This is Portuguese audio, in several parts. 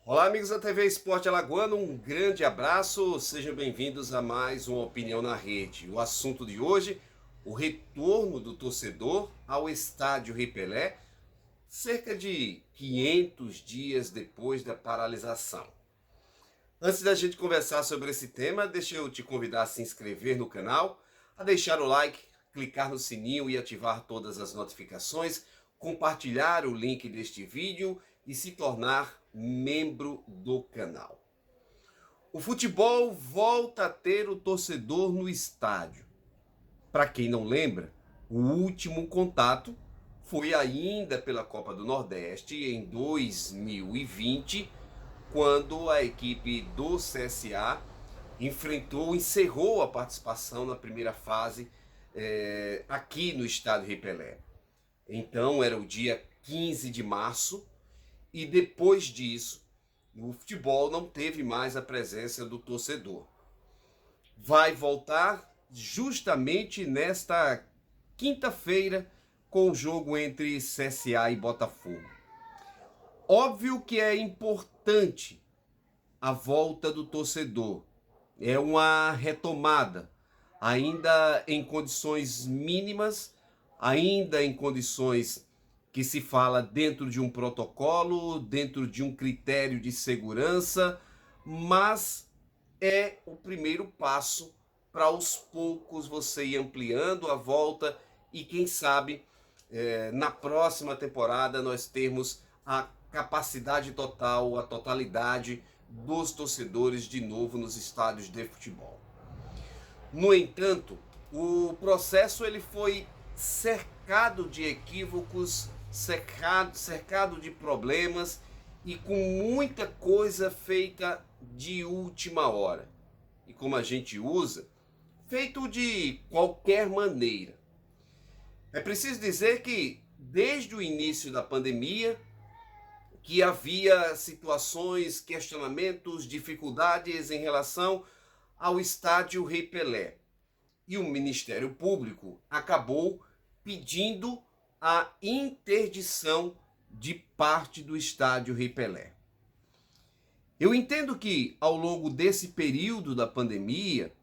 Olá, amigos da TV Esporte Alagoano, um grande abraço, sejam bem-vindos a mais uma Opinião na Rede. O assunto de hoje, o retorno do torcedor ao Estádio Rei Pelé, cerca de 500 dias depois da paralisação. Antes da gente conversar sobre esse tema, deixa eu te convidar a se inscrever no canal, a deixar o like, clicar no sininho e ativar todas as notificações, compartilhar o link deste vídeo e se tornar membro do canal. O futebol volta a ter o torcedor no estádio. Para quem não lembra, o último contato foi ainda pela Copa do Nordeste em 2020, quando a equipe do CSA encerrou a participação na primeira fase aqui no Estádio Rei Pelé. Então era o dia 15 de março e depois disso o futebol não teve mais a presença do torcedor. Vai voltar justamente nesta quinta-feira com o jogo entre CSA e Botafogo. Óbvio que é importante a volta do torcedor. É uma retomada, ainda em condições mínimas, ainda em condições que se fala dentro de um protocolo, dentro de um critério de segurança, mas é o primeiro passo para aos poucos você ir ampliando a volta e quem sabe na próxima temporada nós termos a capacidade total, a totalidade dos torcedores de novo nos estádios de futebol. No entanto, o processo ele foi cercado de equívocos, cercado de problemas e com muita coisa feita de última hora. E como a gente usa, feito de qualquer maneira. É preciso dizer que desde o início da pandemia, que havia situações, questionamentos, dificuldades em relação ao Estádio Rei Pelé. E o Ministério Público acabou pedindo a interdição de parte do Estádio Rei Pelé. Eu entendo que ao longo desse período da pandemia,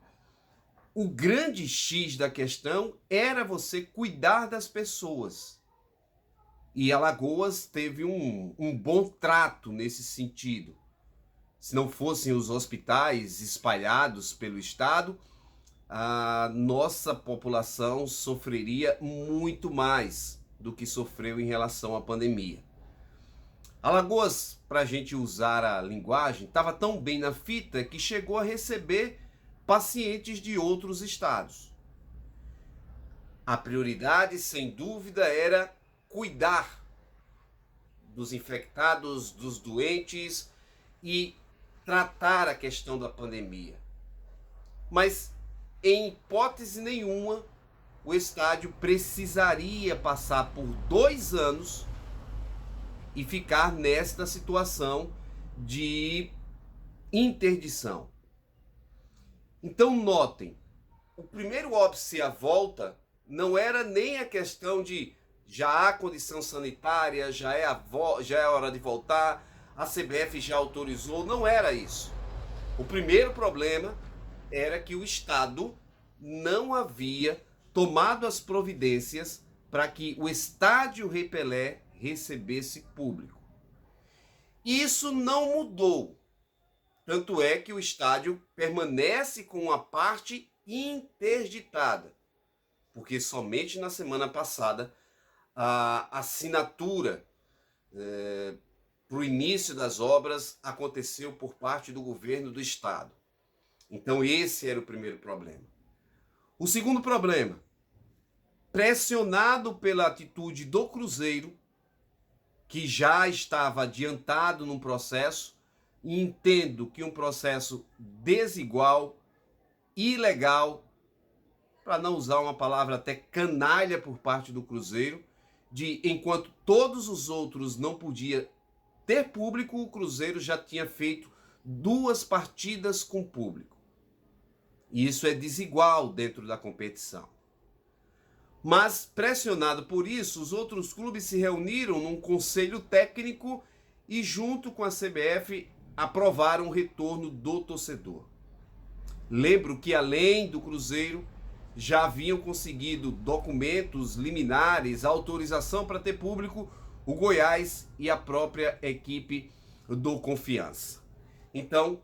o grande X da questão era você cuidar das pessoas. E Alagoas teve um bom trato nesse sentido. Se não fossem os hospitais espalhados pelo estado, a nossa população sofreria muito mais do que sofreu em relação à pandemia. Alagoas, para a gente usar a linguagem, estava tão bem na fita que chegou a receber pacientes de outros estados. A prioridade, sem dúvida, era cuidar dos infectados, dos doentes e tratar a questão da pandemia. Mas, em hipótese nenhuma, o estádio precisaria passar por 2 anos e ficar nesta situação de interdição. Então, notem, o primeiro óbice à volta não era nem a questão de já há condição sanitária, já é hora de voltar, a CBF já autorizou, não era isso. O primeiro problema era que o Estado não havia tomado as providências para que o Estádio Rei Pelé recebesse público. Isso não mudou. Tanto é que o estádio permanece com a parte interditada, porque somente na semana passada a assinatura para o início das obras aconteceu por parte do governo do estado. Então esse era o primeiro problema. O segundo problema, pressionado pela atitude do Cruzeiro, que já estava adiantado num processo, e entendo que um processo desigual, ilegal, para não usar uma palavra até canalha por parte do Cruzeiro, de enquanto todos os outros não podiam ter público, o Cruzeiro já tinha feito 2 partidas com público. E isso é desigual dentro da competição. Mas, pressionado por isso, os outros clubes se reuniram num conselho técnico e, junto com a CBF, aprovaram o retorno do torcedor. Lembro que, além do Cruzeiro, já haviam conseguido documentos liminares, autorização para ter público, o Goiás e a própria equipe do Confiança. Então,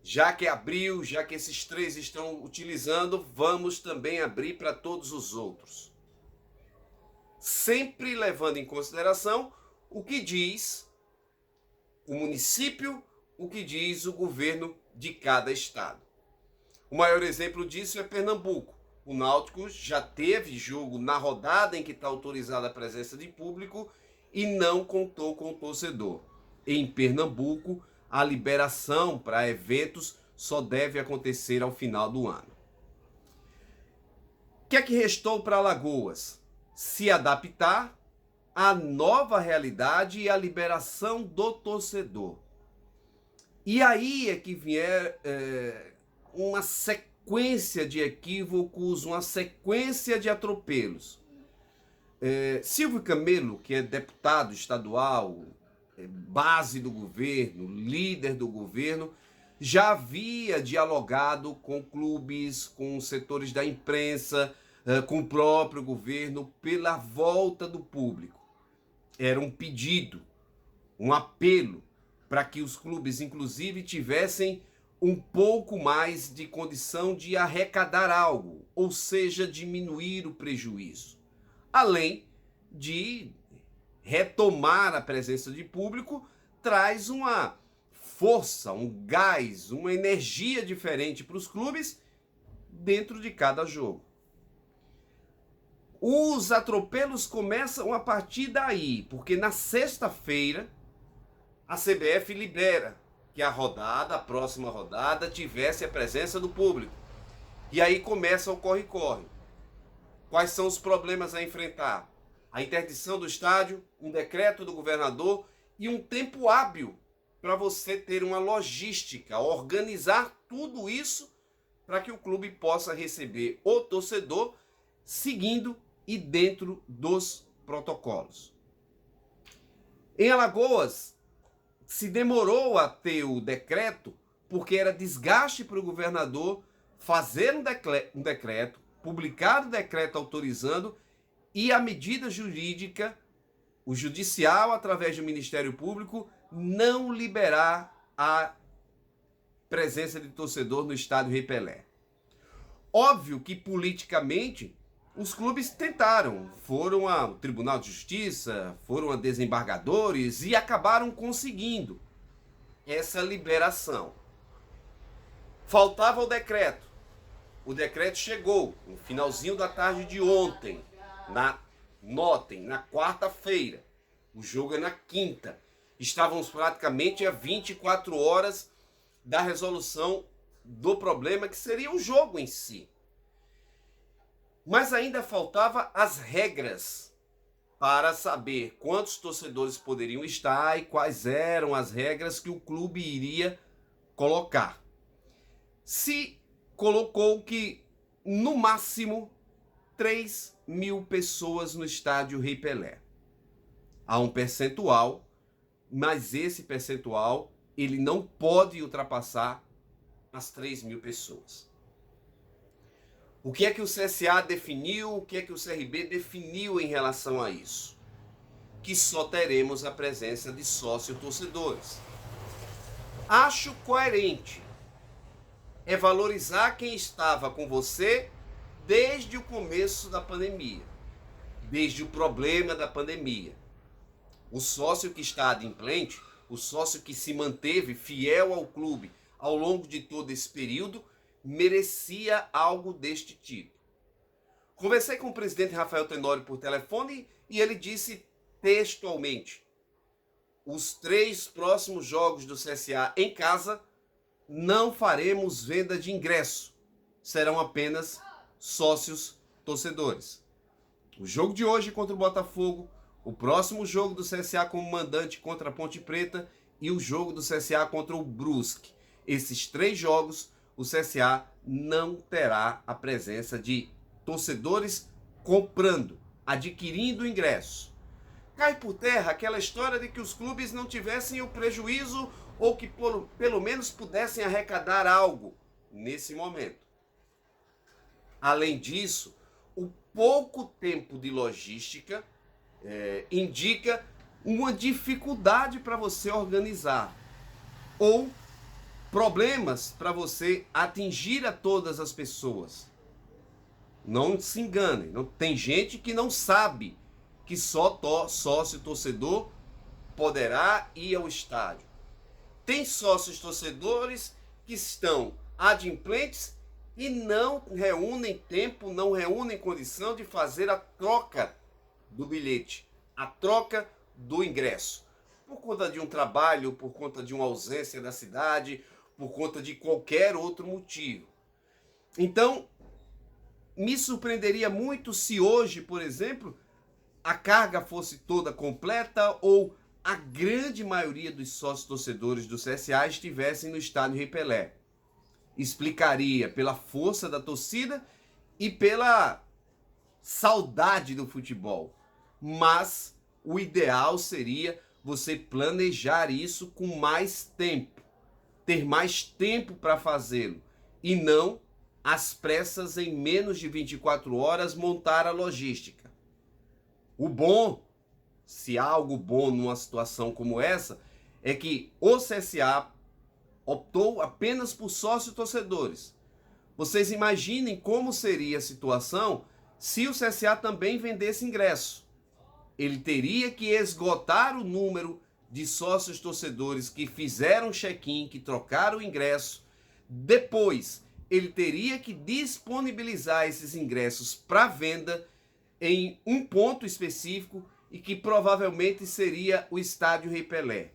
já que abriu, já que esses três estão utilizando, vamos também abrir para todos os outros. Sempre levando em consideração o que diz o município, o que diz o governo de cada estado. O maior exemplo disso é Pernambuco. O Náutico já teve jogo na rodada em que está autorizada a presença de público e não contou com o torcedor. Em Pernambuco, a liberação para eventos só deve acontecer ao final do ano. O que é que restou para Alagoas? Se adaptar à nova realidade e à liberação do torcedor. E aí é que vier uma sequência de equívocos, uma sequência de atropelos. Silvio Camelo, que é deputado estadual, base do governo, líder do governo, já havia dialogado com clubes, com setores da imprensa, com o próprio governo pela volta do público. Era um pedido, um apelo para que os clubes, inclusive, tivessem um pouco mais de condição de arrecadar algo, ou seja, diminuir o prejuízo, além de retomar a presença de público, traz uma força, um gás, uma energia diferente para os clubes dentro de cada jogo. Os atropelos começam a partir daí, porque na sexta-feira a CBF libera que a próxima rodada, tivesse a presença do público. E aí começa o corre-corre. Quais são os problemas a enfrentar? A interdição do estádio, um decreto do governador e um tempo hábil para você ter uma logística, organizar tudo isso para que o clube possa receber o torcedor seguindo e dentro dos protocolos. Em Alagoas, se demorou a ter o decreto porque era desgaste para o governador fazer um decreto, publicar o decreto autorizando e a medida jurídica, o judicial, através do Ministério Público, não liberar a presença de torcedor no estádio Rei Pelé. Óbvio que politicamente os clubes tentaram, foram ao Tribunal de Justiça, foram a desembargadores e acabaram conseguindo essa liberação. Faltava o decreto. O decreto chegou no finalzinho da tarde de ontem, na quarta-feira. O jogo é na quinta. Estávamos praticamente a 24 horas da resolução do problema que seria o jogo em si. Mas ainda faltava as regras para saber quantos torcedores poderiam estar e quais eram as regras que o clube iria colocar. Se colocou que, no máximo, 3.000 pessoas no estádio Rei Pelé. Há um percentual, mas esse percentual ele não pode ultrapassar as 3.000 pessoas. O que é que o CSA definiu, o que é que o CRB definiu em relação a isso? Que só teremos a presença de sócio-torcedores. Acho coerente. É valorizar quem estava com você desde o começo da pandemia, desde o problema da pandemia. O sócio que está adimplente, o sócio que se manteve fiel ao clube ao longo de todo esse período, merecia algo deste tipo. Conversei com o presidente Rafael Tenório por telefone e ele disse textualmente: os 3 próximos jogos do CSA em casa não faremos venda de ingresso, serão apenas sócios torcedores. O jogo de hoje contra o Botafogo, o próximo jogo do CSA como mandante contra a Ponte Preta e o jogo do CSA contra o Brusque. Esses 3 jogos o CSA não terá a presença de torcedores comprando, adquirindo ingresso. cai por terra aquela história de que os clubes não tivessem o prejuízo ou que pelo menos pudessem arrecadar algo nesse momento. Além disso, o pouco tempo de logística indica uma dificuldade para você organizar ou problemas para você atingir a todas as pessoas. Não se enganem, não, tem gente que não sabe que só sócio torcedor poderá ir ao estádio. Tem sócios torcedores que estão adimplentes e não reúnem tempo, não reúnem condição de fazer a troca do bilhete, a troca do ingresso. Por conta de um trabalho, por conta de uma ausência da cidade, por conta de qualquer outro motivo. Então, me surpreenderia muito se hoje, por exemplo, a carga fosse toda completa ou a grande maioria dos sócios torcedores do CSA estivessem no estádio Rei Pelé. Explicaria pela força da torcida e pela saudade do futebol. Mas o ideal seria você planejar isso com mais tempo, ter mais tempo para fazê-lo e não às pressas em menos de 24 horas montar a logística. O bom, se há algo bom numa situação como essa, é que o CSA optou apenas por sócio-torcedores. Vocês imaginem como seria a situação se o CSA também vendesse ingresso. Ele teria que esgotar o número de sócios-torcedores que fizeram check-in, que trocaram o ingresso. Depois, ele teria que disponibilizar esses ingressos para venda em um ponto específico e que provavelmente seria o estádio Rei Pelé.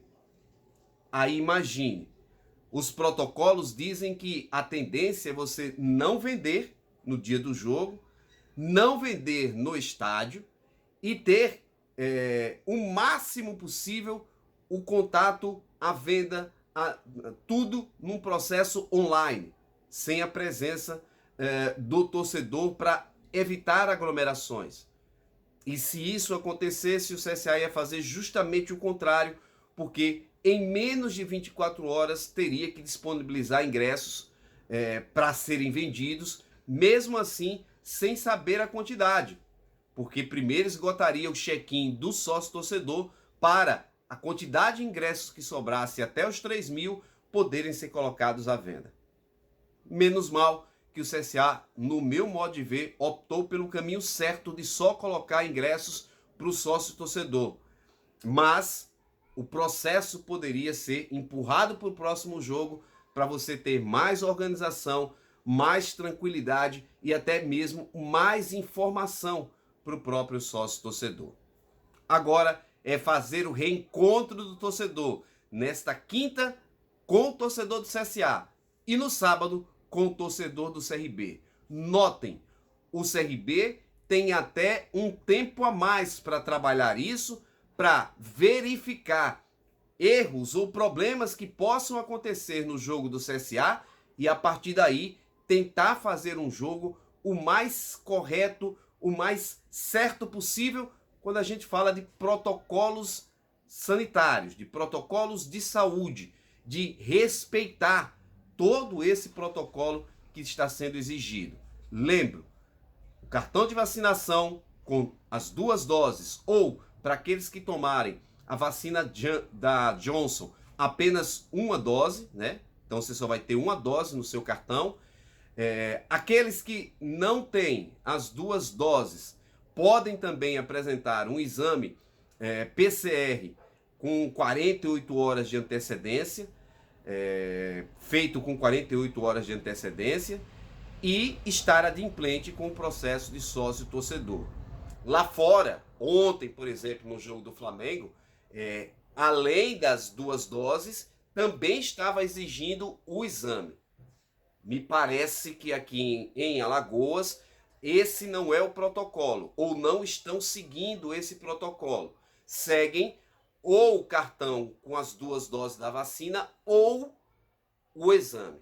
Aí imagine, os protocolos dizem que a tendência é você não vender no dia do jogo, não vender no estádio e ter o máximo possível o contato, a venda, tudo num processo online, sem a presença do torcedor para evitar aglomerações. E se isso acontecesse, o CSA ia fazer justamente o contrário, porque em menos de 24 horas teria que disponibilizar ingressos para serem vendidos, mesmo assim sem saber a quantidade, porque primeiro esgotaria o check-in do sócio-torcedor para a quantidade de ingressos que sobrasse até os 3.000 poderem ser colocados à venda. Menos mal que o CSA, no meu modo de ver, optou pelo caminho certo de só colocar ingressos para o sócio-torcedor. Mas o processo poderia ser empurrado para o próximo jogo para você ter mais organização, mais tranquilidade e até mesmo mais informação para o próprio sócio-torcedor. Agora é fazer o reencontro do torcedor nesta quinta com o torcedor do CSA e no sábado com o torcedor do CRB. Notem, o CRB tem até um tempo a mais para trabalhar isso, para verificar erros ou problemas que possam acontecer no jogo do CSA e a partir daí tentar fazer um jogo o mais correto, o mais certo possível quando a gente fala de protocolos sanitários, de protocolos de saúde, de respeitar todo esse protocolo que está sendo exigido. Lembro, o cartão de vacinação com as 2 doses ou para aqueles que tomarem a vacina da Johnson apenas 1 dose, né? Então você só vai ter 1 dose no seu cartão. Aqueles que não têm as 2 doses podem também apresentar um exame PCR com 48 horas de antecedência, feito com 48 horas de antecedência e estar adimplente com o processo de sócio-torcedor. Lá fora, ontem, por exemplo, no jogo do Flamengo, além das 2 doses, também estava exigindo o exame. Me parece que aqui em Alagoas, esse não é o protocolo, ou não estão seguindo esse protocolo. Seguem ou o cartão com as 2 doses da vacina ou o exame.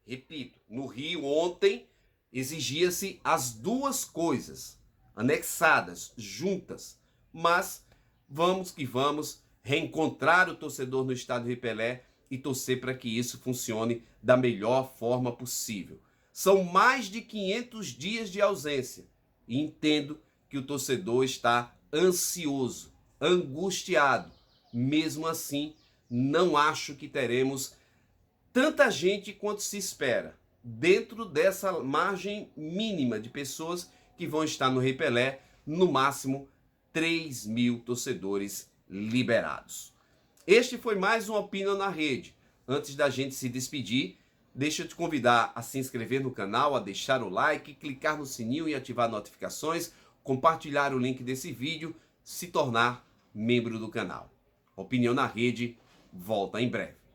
Repito, no Rio ontem exigia-se as 2 coisas, anexadas, juntas, mas vamos que vamos reencontrar o torcedor no estádio Rei Pelé e torcer para que isso funcione da melhor forma possível. São mais de 500 dias de ausência e entendo que o torcedor está ansioso, angustiado. Mesmo assim, não acho que teremos tanta gente quanto se espera, dentro dessa margem mínima de pessoas que vão estar no Rei Pelé, no máximo 3.000 torcedores liberados. Este foi mais uma Opinião na Rede. Antes da gente se despedir, deixa eu te convidar a se inscrever no canal, a deixar o like, clicar no sininho e ativar notificações, compartilhar o link desse vídeo, se tornar membro do canal. Opinião na Rede volta em breve.